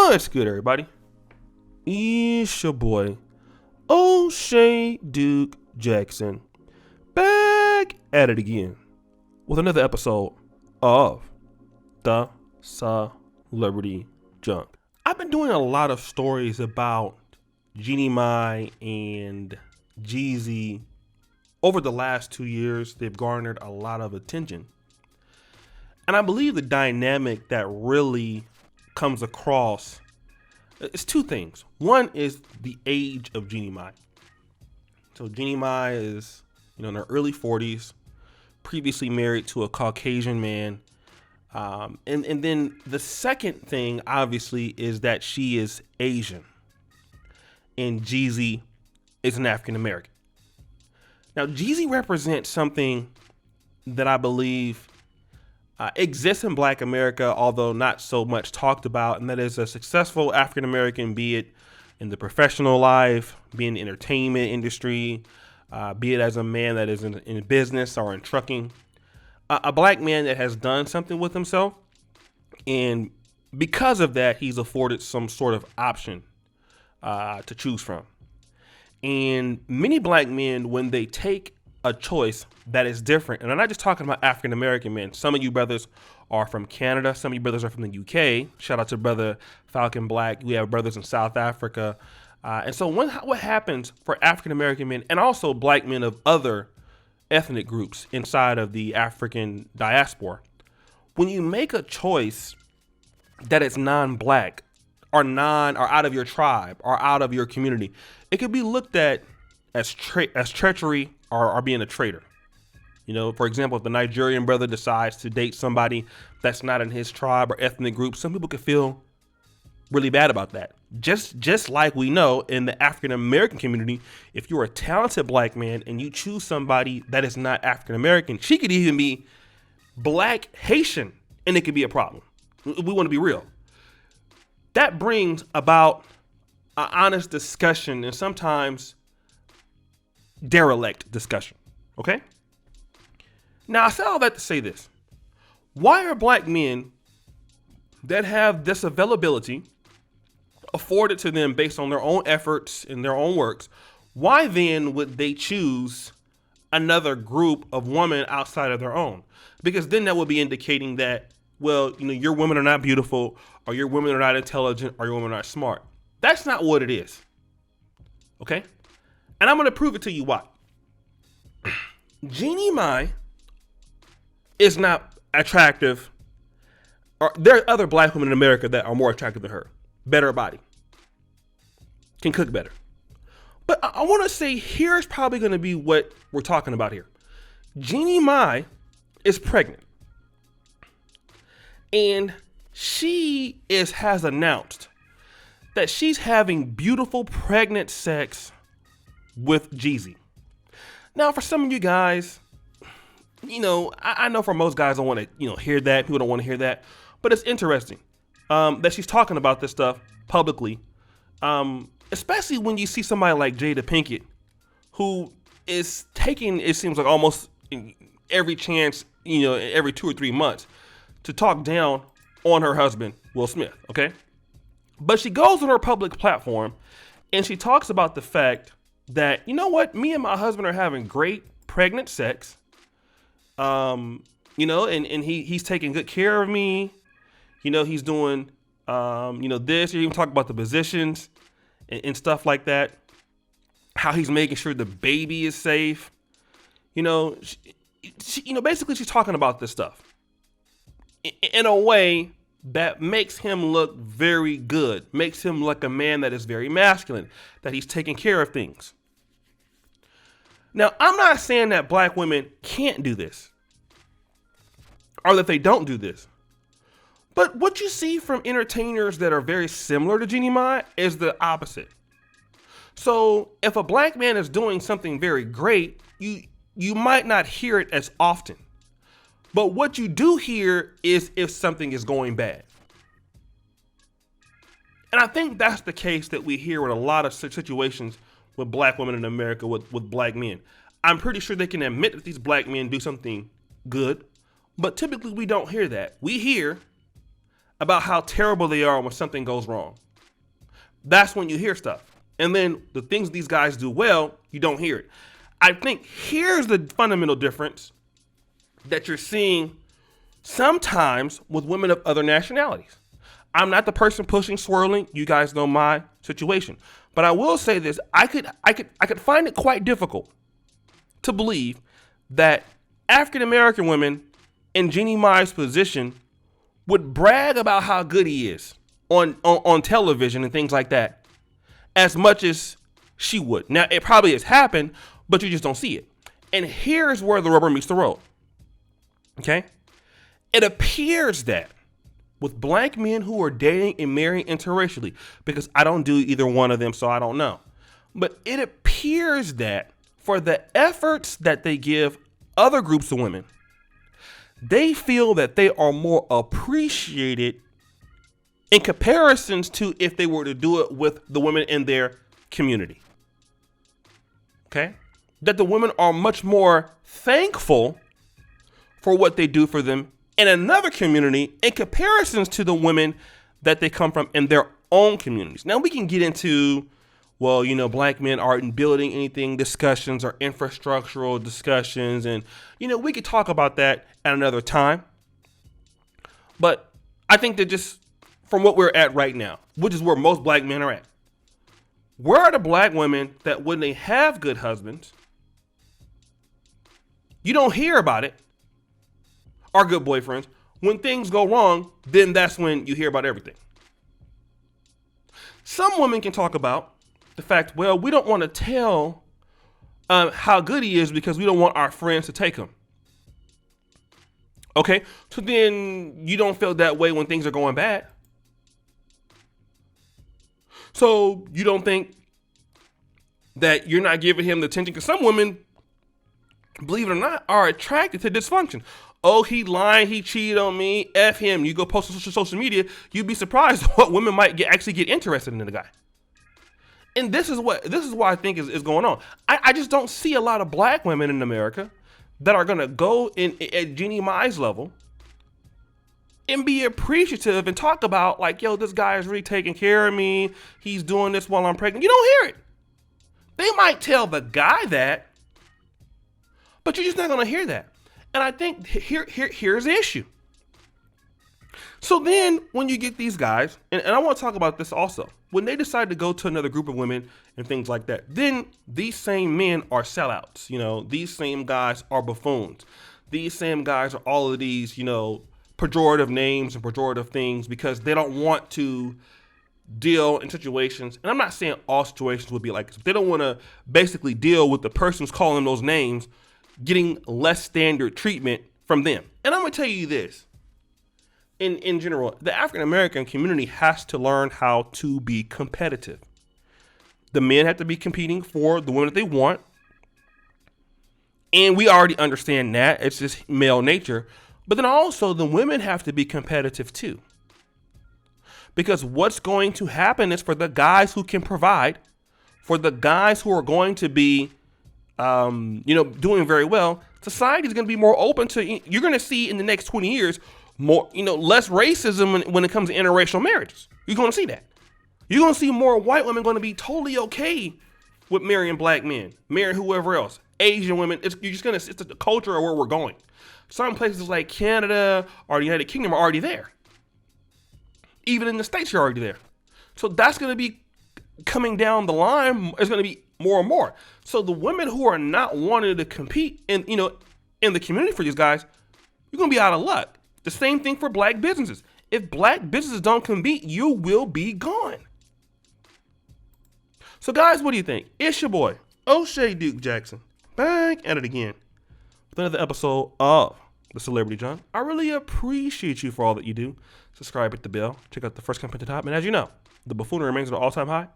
What's good, everybody? It's your boy, O'Shea Duke Jackson, back at it again with another episode of the Celebrity Junk. I've been doing a lot of stories about Jeannie Mai and Jeezy over the last 2 years. They've garnered a lot of attention. And I believe the dynamic that really comes across is two things. One is the age of Jeannie Mai. So Jeannie Mai is, in her early 40s, previously married to a Caucasian man. And then the second thing, obviously, is that she is Asian and Jeezy is an African American. Now, Jeezy represents something that I believe exists in Black America, although not so much talked about, and that is a successful African American, be it in the professional life, be in the entertainment industry, be it as a man that is in business or in trucking, a Black man that has done something with himself, and because of that, he's afforded some sort of option to choose from. And many Black men, when they take a choice that is different, and I'm not just talking about African American men. Some of you brothers are from Canada. Some of you brothers are from the UK. Shout out to brother Falcon Black. We have brothers in South Africa. And so what happens for African American men and also Black men of other ethnic groups inside of the African diaspora, when you make a choice that is non-Black or out of your tribe or out of your community, it could be looked at as treachery or being a traitor. For example, if the Nigerian brother decides to date somebody that's not in his tribe or ethnic group, some people could feel really bad about that. Just like we know in the African American community, if you're a talented Black man and you choose somebody that is not African American, she could even be Black Haitian and it could be a problem. We want to be real. That brings about an honest discussion and sometimes derelict discussion. Okay? Now, I said all that to say this. Why are Black men that have this availability afforded to them based on their own efforts and their own works, why then would they choose another group of women outside of their own? Because then that would be indicating that, your women are not beautiful, or your women are not intelligent, or your women are not smart. That's not what it is. Okay? And I'm going to prove it to you why. Jeannie Mai is not attractive. Or there are other Black women in America that are more attractive than her. Better body. Can cook better. But I want to say here's probably going to be what we're talking about here. Jeannie Mai is pregnant. And she has announced that she's having beautiful pregnant sex with Jeezy. Now, for some of you guys, I know for most guys don't want to, hear that. People don't want to hear that. But it's interesting that she's talking about this stuff publicly, especially when you see somebody like Jada Pinkett, who is taking, it seems like almost every chance, every 2 or 3 months to talk down on her husband, Will Smith, okay? But she goes on her public platform and she talks about the fact that, me and my husband are having great pregnant sex. And he's taking good care of me. He's doing, this. You even talk about the positions and stuff like that. How he's making sure the baby is safe. Basically she's talking about this stuff in a way that makes him look very good, makes him look a man that is very masculine, that he's taking care of things. Now, I'm not saying that Black women can't do this or that they don't do this. But what you see from entertainers that are very similar to Jeannie Mai is the opposite. So if a Black man is doing something very great, you might not hear it as often. But what you do hear is if something is going bad. And I think that's the case that we hear in a lot of situations with Black women in America with Black men. I'm pretty sure they can admit that these Black men do something good, but typically we don't hear that. We hear, about how terrible they are when something goes wrong. That's when you hear stuff. And then the things these guys do well, you don't hear it. I think here's the fundamental difference that you're seeing sometimes with women of other nationalities. I'm not the person pushing, swirling. You guys know my situation. But I will say this. I could find it quite difficult to believe that African American women in Jeannie Mai's position would brag about how good he is on television and things like that as much as she would. Now, it probably has happened, but you just don't see it. And here's where the rubber meets the road. Okay? It appears that with black men who are dating and marrying interracially, because I don't do either one of them, so I don't know. But it appears that for the efforts that they give other groups of women, they feel that they are more appreciated in comparisons to if they were to do it with the women in their community. Okay? That the women are much more thankful for what they do for them in another community in comparisons to the women that they come from in their own communities. Now we can get into, well, black men aren't building anything discussions or infrastructural discussions. And, we could talk about that at another time. But I think that just from what we're at right now, which is where most black men are at, where are the black women that when they have good husbands, you don't hear about it, are good boyfriends. When things go wrong, then that's when you hear about everything. Some women can talk about the fact, well, we don't want to tell how good he is because we don't want our friends to take him. Okay, so then you don't feel that way when things are going bad. So you don't think that you're not giving him the attention, because some women, believe it or not, are attracted to dysfunction. Oh, he lying, he cheated on me, F him. You go post on social media, you'd be surprised what women might actually get interested in the guy. And this is what I think is going on. I just don't see a lot of black women in America that are gonna go at Jeannie Mai's level and be appreciative and talk about like, yo, this guy is really taking care of me. He's doing this while I'm pregnant. You don't hear it. They might tell the guy that, but you're just not gonna hear that. And I think here's the issue. So then when you get these guys, and I want to talk about this also, when they decide to go to another group of women and things like that, then these same men are sellouts. These same guys are buffoons. These same guys are all of these, pejorative names and pejorative things because they don't want to deal in situations. And I'm not saying all situations would be like this, but they don't want to basically deal with the person who's calling them those names getting less standard treatment from them. And I'm going to tell you this. In general, the African American community has to learn how to be competitive. The men have to be competing for the women that they want. And we already understand that. It's just male nature. But then also the women have to be competitive too. Because what's going to happen is for the guys who can provide, for the guys who are going to be doing very well, society is going to be more open to, you're going to see in the next 20 years, more, less racism when it comes to interracial marriages. You're going to see that. You're going to see more white women going to be totally okay with marrying black men, marrying whoever else, Asian women. It's the culture of where we're going. Some places like Canada or the United Kingdom are already there. Even in the States, you're already there. So that's going to be coming down the line. It's going to be more and more. So the women who are not wanting to compete in the community for these guys, you're going to be out of luck. The same thing for black businesses. If black businesses don't compete, you will be gone. So guys, what do you think? It's your boy, O'Shea Duke Jackson, back at it again with another episode of The Celebrity John. I really appreciate you for all that you do. Subscribe, hit the bell, check out the first comment at the top. And as you know, the buffoonery remains at an all-time high.